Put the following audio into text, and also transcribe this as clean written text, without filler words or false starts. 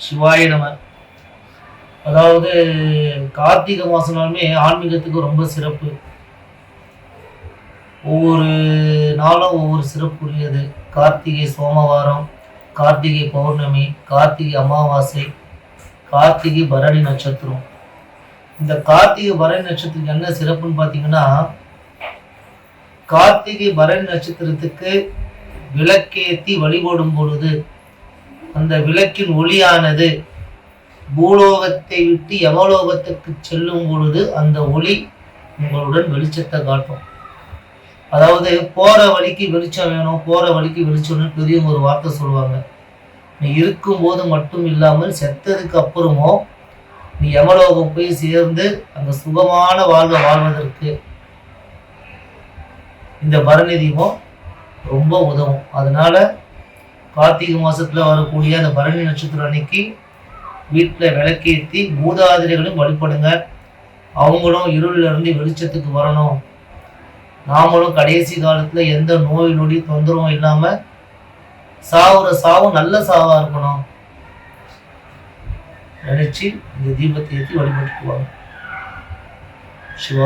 சிவாய நம. அதாவது கார்த்திகை மாசம்னாலுமே ஆன்மீகத்துக்கு ரொம்ப சிறப்பு. ஒவ்வொரு நாளும் ஒவ்வொரு சிறப்புரியது. கார்த்திகை சோமவாரம், கார்த்திகை பௌர்ணமி, கார்த்திகை அமாவாசை, கார்த்திகை பரணி நட்சத்திரம். இந்த கார்த்திகை பரணி நட்சத்திரத்துக்கு என்ன சிறப்புன்னு பார்த்தீங்கன்னா, கார்த்திகை பரணி நட்சத்திரத்துக்கு விளக்கேற்றி வழிபடும் பொழுது அந்த விளக்கின் ஒளியானது பூலோகத்தை விட்டு யமலோகத்துக்கு செல்லும் பொழுது அந்த ஒளி உங்களுடன் வெளிச்சத்தை காட்டும். அதாவது போற வழிக்கு வெளிச்சம் வேணும், போற வழிக்கு வெளிச்சம்னு பெரியவங்க ஒரு வார்த்தை சொல்லுவாங்க. நீ இருக்கும்போது மட்டும் இல்லாமல் செத்ததுக்கு அப்புறமோ நீ யமலோகம் போய் சேர்ந்து அந்த சுகமான வாழ்வை வாழ்வதற்கு இந்த பரணி தீபம் ரொம்ப உதவும். அதனால கார்த்திகை மாசத்துல வரக்கூடிய அந்த பரணி நட்சத்திரம் அன்னைக்கு வீட்டில் விளக்கேற்றி மூதாதிரிகளையும் வழிபடுங்க. அவங்களும் இருளில் இருந்து வெளிச்சத்துக்கு வரணும். நாமளும் கடைசி காலத்துல எந்த நோய் நொடி தொந்தரவும் இல்லாம சாவுற சாவும் நல்ல சாவா இருக்கணும் நினைச்சு இந்த தீபத்தை ஏற்றி வழிபட்டுக்குவாங்க. சிவா.